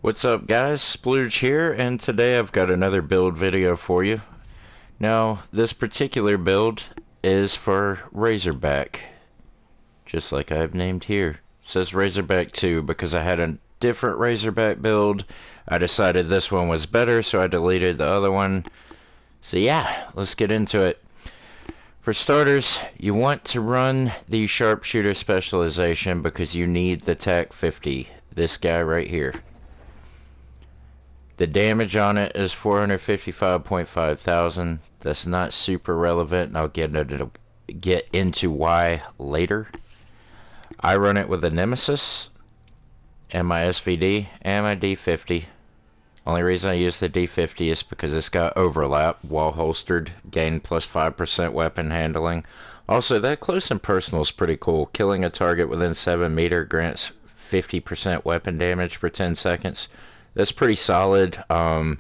What's up guys, Splooge here, and today I've got another build video for you. Now, this particular build is for Razorback, just like I've named here. It says Razorback 2 because I had a different Razorback build. I decided this one was better, so I deleted the other one. So yeah, let's get into it. For starters, you want to run the Sharpshooter specialization because you need the TAC 50, this guy right here. The damage on it is 455.5 thousand. That's not super relevant, and I'll get into why later. I run it with a Nemesis and my SVD and my D50. Only reason I use the D50 is because it's got overlap while holstered, gain plus 5% weapon handling. Also, that close and personal is pretty cool. Killing a target within 7 meters grants 50% weapon damage for 10 seconds. That's pretty solid. I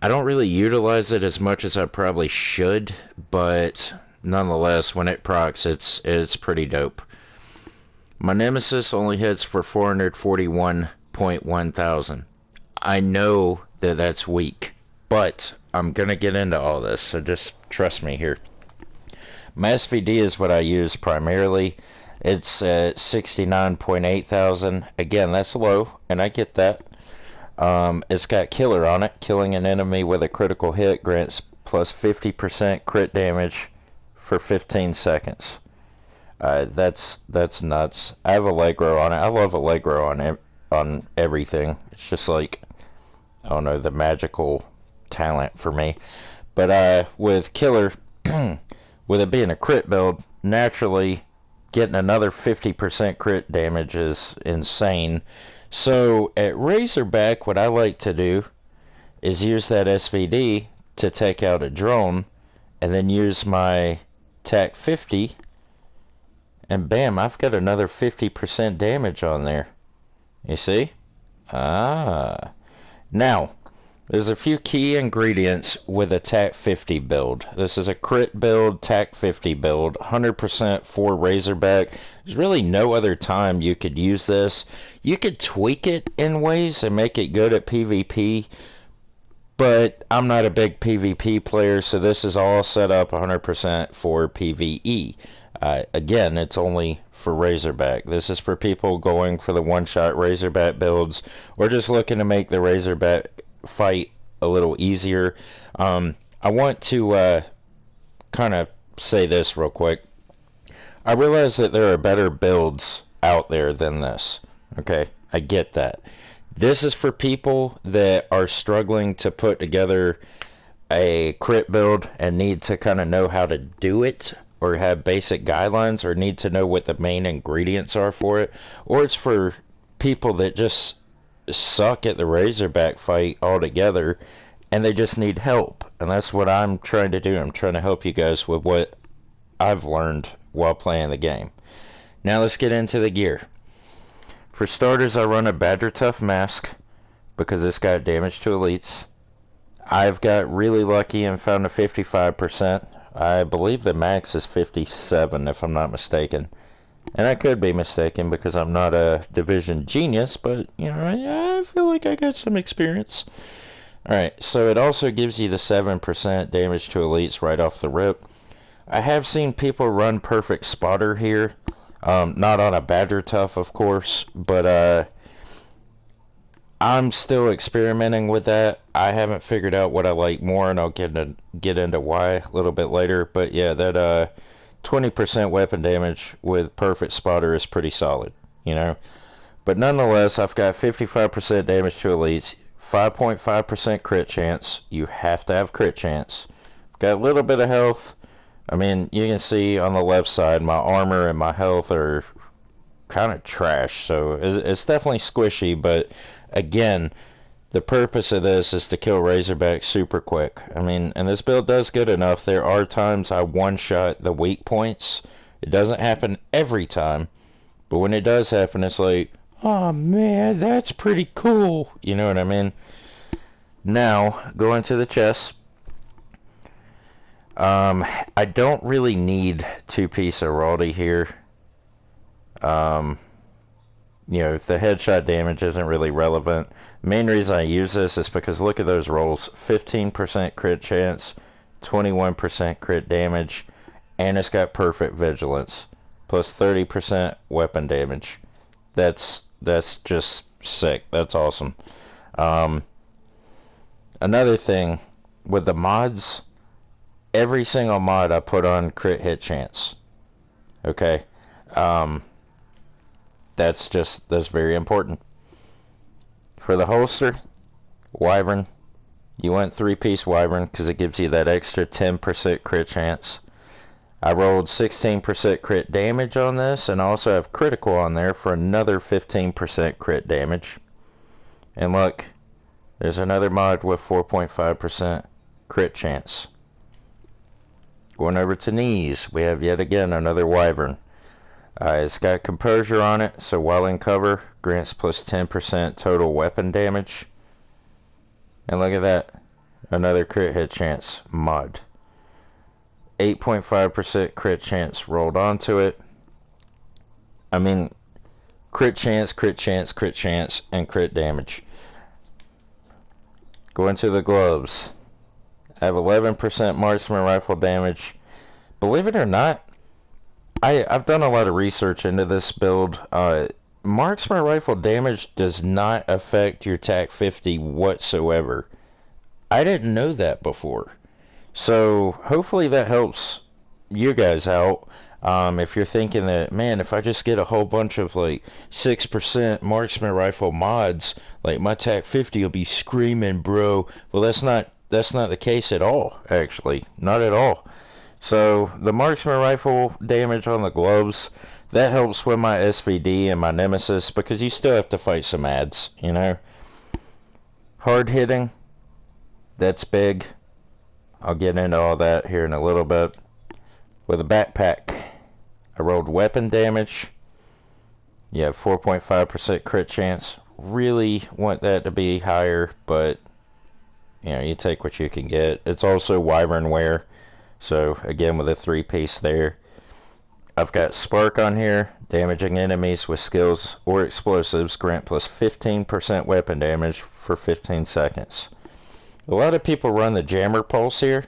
don't really utilize it as much as I probably should, but nonetheless, when it procs, it's pretty dope. My Nemesis only hits for 441.1 thousand. I know that that's weak, but I'm gonna get into all this, so just trust me here. My SVD is what I use primarily. It's at 69.8 thousand. Again, that's low, and I get that. It's got killer on it. Killing an enemy with a critical hit grants plus 50% crit damage for 15 seconds. That's nuts. I have Allegro on it. I love Allegro on everything. It's just like, I don't know, the magical talent for me. But with killer, with it being a crit build, naturally getting another 50% crit damage is insane. So at Razorback, what I like to do is use that SVD to take out a drone, and then use my TAC 50, and bam, I've got another 50% damage on there. You see? Now, there's a few key ingredients with a TAC 50 build. This is a crit build, TAC 50 build, 100% for Razorback. There's really no other time you could use this. You could tweak it in ways and make it good at PvP, but I'm not a big PvP player, so this is all set up 100% for PvE. Again, it's only for Razorback. This is for people going for the one-shot Razorback builds, or just looking to make the Razorback fight a little easier. I want to kind of say this real quick. I realize that there are better builds out there than this. Okay, I get that. This is for people that are struggling to put together a crit build and need to kind of know how to do it, or have basic guidelines, or need to know what the main ingredients are for it. Or it's for people that just suck at the Razorback fight altogether and they just need help. And that's what I'm trying to do. I'm trying to help you guys with what I've learned while playing the game. Now let's get into the gear. For starters, I run a Badger Tough mask because it's got damage to elites. I've got really lucky and found a 55%. I believe the max is 57 if I'm not mistaken. And I could be mistaken because I'm not a division genius, but, you know, I feel like I got some experience. Alright, so it also gives you the 7% damage to elites right off the rip. I have seen people run Perfect Spotter here. Not on a Badger Tough, of course, but I'm still experimenting with that. I haven't figured out what I like more, and I'll get into why a little bit later. But yeah, that 20% weapon damage with Perfect Spotter is pretty solid, you know. But nonetheless, I've got 55% damage to elites, 5.5% crit chance. You have to have crit chance. Got a little bit of health. I mean, you can see on the left side, my armor and my health are kind of trash. So it's definitely squishy, but again, the purpose of this is to kill Razorback super quick. I mean, and this build does good enough. There are times I one-shot the weak points. It doesn't happen every time, but when it does happen, it's like, oh man, that's pretty cool. You know what I mean? Now, going to the chest. I don't really need two-piece Heraldi here. the headshot damage isn't really relevant. Main reason I use this is because look at those rolls. 15% crit chance, 21% crit damage, and it's got perfect vigilance, plus 30% weapon damage. That's just sick. That's awesome. Another thing, with the mods, every single mod I put on crit hit chance. Okay? That's very important. For the holster, Wyvern, you want 3-piece Wyvern because it gives you that extra 10% crit chance. I rolled 16% crit damage on this, and I also have critical on there for another 15% crit damage. And look, there's another mod with 4.5% crit chance. Going over to knees, we have yet again another Wyvern. It's got composure on it, so while in cover, grants plus 10% total weapon damage. And look at that, another crit hit chance mod. 8.5% crit chance rolled onto it. I mean, crit chance, crit chance, crit chance, and crit damage. Going to the gloves. I have 11% marksman rifle damage. Believe it or not, I've done a lot of research into this build. Marksman rifle damage does not affect your TAC 50 whatsoever. I didn't know that before. So hopefully that helps you guys out. If you're thinking that, man, if I just get a whole bunch of like 6% marksman rifle mods, like my TAC 50 will be screaming, bro. Well, that's not the case at all, actually. Not at all. So the marksman rifle damage on the gloves, that helps with my SVD and my Nemesis because you still have to fight some ads, Hard hitting, that's big. I'll get into all that here in a little bit. With a backpack, I rolled weapon damage. You have 4.5% crit chance. Really want that to be higher, but you take what you can get. It's also Wyvern wear. So again, with a 3-piece there. I've got Spark on here. Damaging enemies with skills or explosives grant plus 15% weapon damage for 15 seconds. A lot of people run the Jammer Pulse here,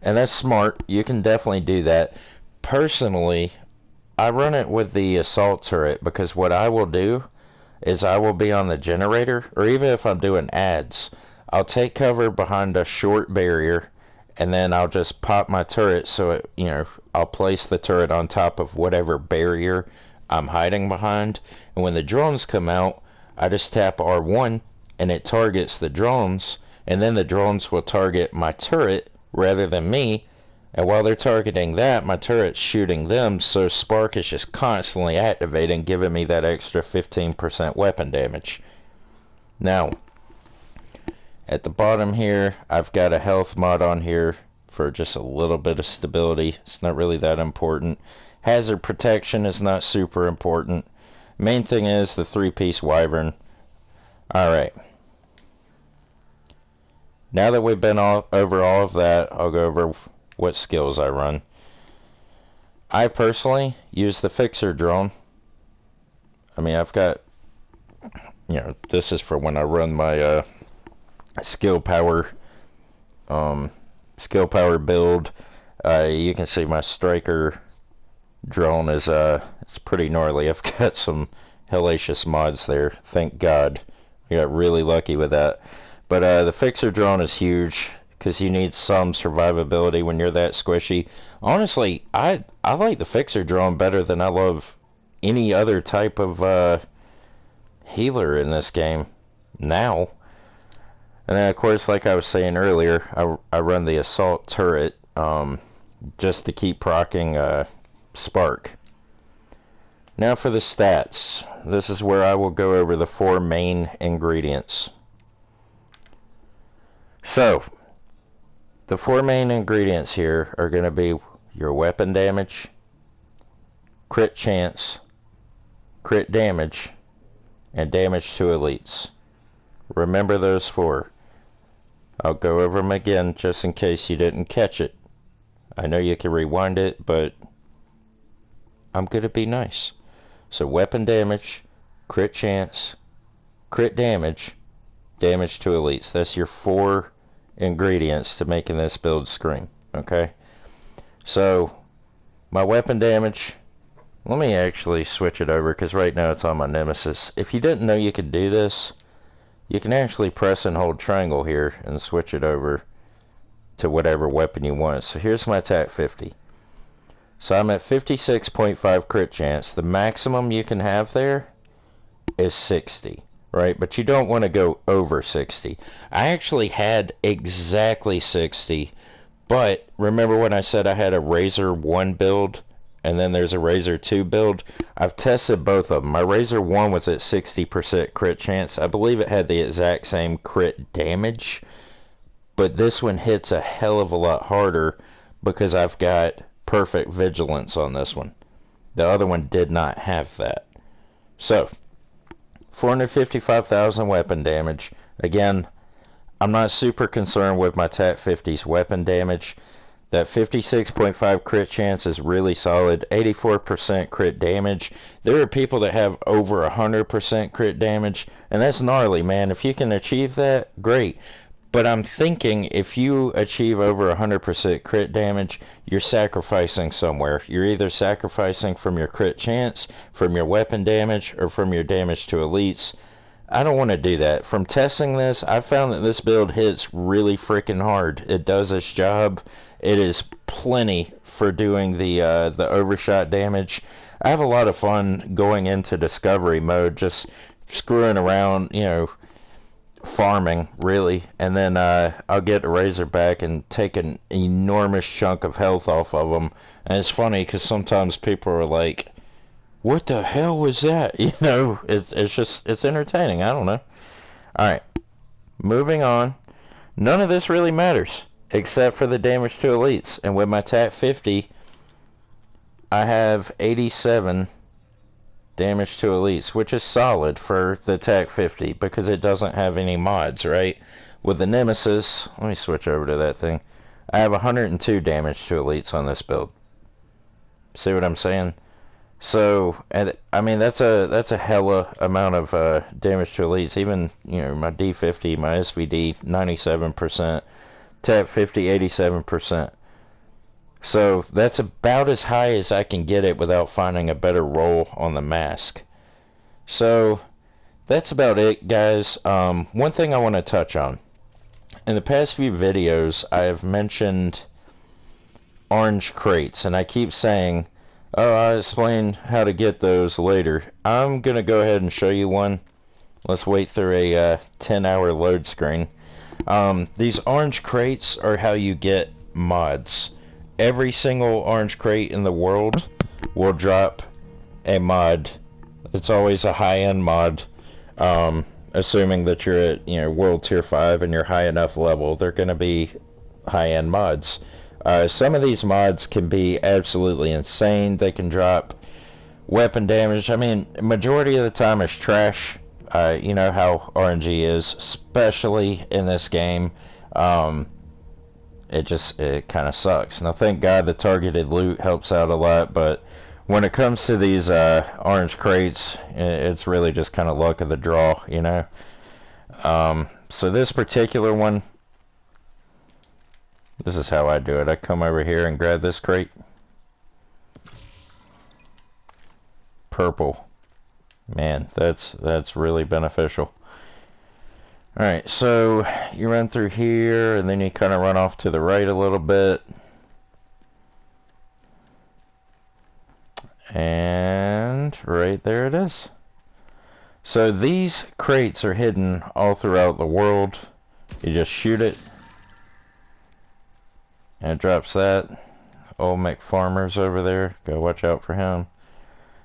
and that's smart. You can definitely do that. Personally, I run it with the Assault Turret because what I will do is I will be on the generator, or even if I'm doing ads, I'll take cover behind a short barrier, and then I'll just pop my turret so it, I'll place the turret on top of whatever barrier I'm hiding behind. And when the drones come out, I just tap R1 and it targets the drones, and then the drones will target my turret rather than me. And while they're targeting that, my turret's shooting them, so Spark is just constantly activating, giving me that extra 15% weapon damage. Now, at the bottom here, I've got a health mod on here for just a little bit of stability. It's not really that important. Hazard protection is not super important. Main thing is the 3-piece Wyvern. Alright. Now that we've been over all of that, I'll go over what skills I run. I personally use the Fixer drone. I mean, I've got, this is for when I run my skill power build. You can see my striker drone is it's pretty gnarly. I've got some hellacious mods there, thank God. We got really lucky with that. But the Fixer drone is huge because you need some survivability when you're that squishy. Honestly, I like the Fixer drone better than I love any other type of healer in this game now. And then, of course, like I was saying earlier, I run the Assault Turret just to keep proccing Spark. Now for the stats. This is where I will go over the 4 main ingredients. So, the 4 main ingredients here are going to be your weapon damage, crit chance, crit damage, and damage to elites. Remember those 4. I'll go over them again just in case you didn't catch it. I know you can rewind it, but I'm going to be nice. So weapon damage, crit chance, crit damage, damage to elites. That's your 4 ingredients to making this build scream, okay? So, my weapon damage, let me actually switch it over, because right now it's on my Nemesis. If you didn't know you could do this, you can actually press and hold triangle here and switch it over to whatever weapon you want. So here's my attack 50. So I'm at 56.5 crit chance. The maximum you can have there is 60, right? But you don't want to go over 60. I actually had exactly 60, but remember when I said I had a Razor 1 build and then there's a Razor 2 build? I've tested both of them. My Razor 1 was at 60% crit chance. I believe it had the exact same crit damage, but this one hits a hell of a lot harder because I've got perfect vigilance on this one. The other one did not have that. So 455,000 weapon damage. Again, I'm not super concerned with my TAT 50's weapon damage. That 56.5 crit chance is really solid. 84% crit damage. There are people that have over 100% crit damage, and that's gnarly, man. If you can achieve that, great. But I'm thinking if you achieve over 100% crit damage, you're sacrificing somewhere. You're either sacrificing from your crit chance, from your weapon damage, or from your damage to elites. I don't want to do that. From testing this, I found that this build hits really freaking hard. It does its job. It is plenty for doing the overshot damage. I have a lot of fun going into discovery mode, just screwing around, you know, farming really, and then I'll get a Razorback and take an enormous chunk of health off of them. And it's funny because sometimes people are like, what the hell was that? You know, it's just, it's entertaining. I don't know. Alright, moving on. None of this really matters except for the damage to elites, and with my TAT 50 I have 87 damage to elites, which is solid for the TAC 50 because it doesn't have any mods, right? With the Nemesis, let me switch over to that thing. I have 102 damage to elites on this build. See what I'm saying? So, and I mean that's a hella amount of damage to elites. Even, you know, my D50, my SVD 97%, TAC 50 87%. So that's about as high as I can get it without finding a better roll on the mask. So that's about it, guys. One thing I want to touch on. In the past few videos, I have mentioned orange crates, and I keep saying, oh, I'll explain how to get those later. I'm going to go ahead and show you one. Let's wait through a 10-hour load screen. These orange crates are how you get mods. Every single orange crate in the world will drop a mod. It's always a high-end mod, assuming that you're at, you know, world tier 5 and you're high enough level. They're going to be high-end mods. Some of these mods can be absolutely insane. They can drop weapon damage. I mean, majority of the time it's trash. You know how RNG is, especially in this game. It kind of sucks. Now, thank God the targeted loot helps out a lot, but when it comes to these orange crates, it's really just kind of luck of the draw, you know. So this particular one, this is how I do it. I come over here and grab this crate. Purple. Man, that's really beneficial. Alright, so you run through here, and then you kind of run off to the right a little bit. And right there it is. So these crates are hidden all throughout the world. You just shoot it, and it drops that. Old McFarmer's over there. Go watch out for him.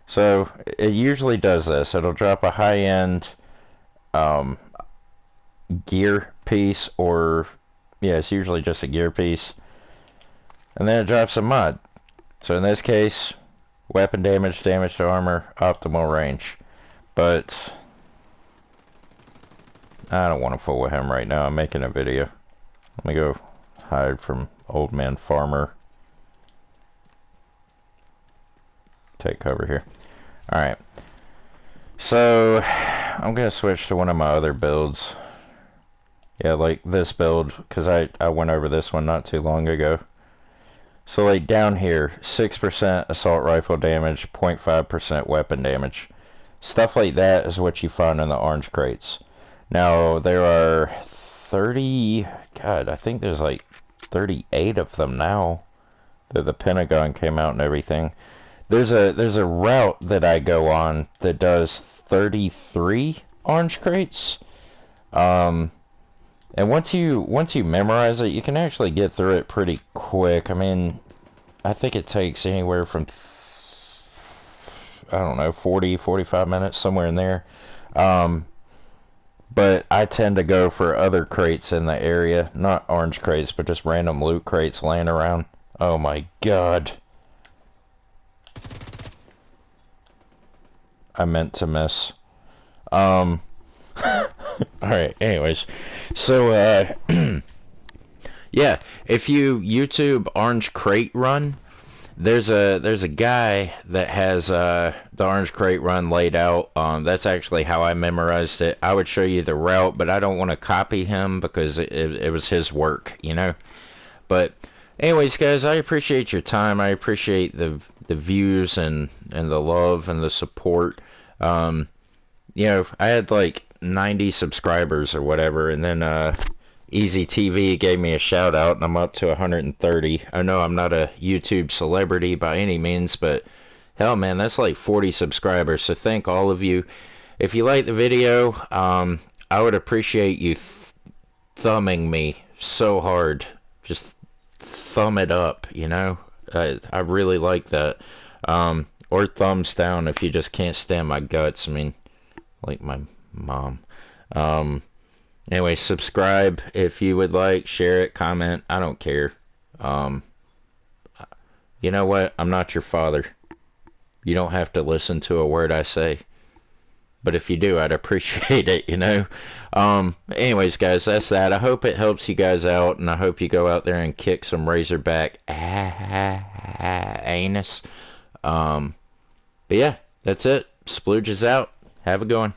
So it usually does this. It'll drop a high-end gear piece, or yeah, it's usually just a gear piece, and then it drops a mod. So in this case, weapon damage, damage to armor, optimal range. But I don't want to fool with him right now. I'm making a video. Let me go hide from old man farmer. Take cover here. Alright, So, I'm gonna switch to one of my other builds. Yeah, like this build, because I went over this one not too long ago. So, like down here, 6% assault rifle damage, 0.5% weapon damage. Stuff like that is what you find in the orange crates. Now, there are 30, God, I think there's like 38 of them now. The Pentagon came out and everything. There's a route that I go on that does 33 orange crates. And once you memorize it, you can actually get through it pretty quick. I mean, I think it takes anywhere from, I don't know, 45 minutes, somewhere in there. Um, but I tend to go for other crates in the area, not orange crates, but just random loot crates laying around. Oh my god. I meant to miss. Alright, anyways. So, yeah, if you YouTube Orange Crate Run, there's a guy that has the Orange Crate Run laid out. That's actually how I memorized it. I would show you the route, but I don't want to copy him because it was his work, you know? But anyways, guys, I appreciate your time. I appreciate the views and the love and the support. You know, I had like 90 subscribers or whatever, and then Easy TV gave me a shout out, and I'm up to 130. I know I'm not a YouTube celebrity by any means, but hell, man, that's like 40 subscribers. So thank all of you. If you like the video, I would appreciate you thumbing me so hard. Just thumb it up, you know? I really like that. Or thumbs down if you just can't stand my guts. I mean, like my mom. Anyway, subscribe if you would like, share it, comment, I don't care. You know what? I'm not your father. You don't have to listen to a word I say. But if you do, I'd appreciate it, you know? Anyways, guys, that's that. I hope it helps you guys out, and I hope you go out there and kick some Razorback anus. But yeah, that's it. Splooge is out. Have a good one.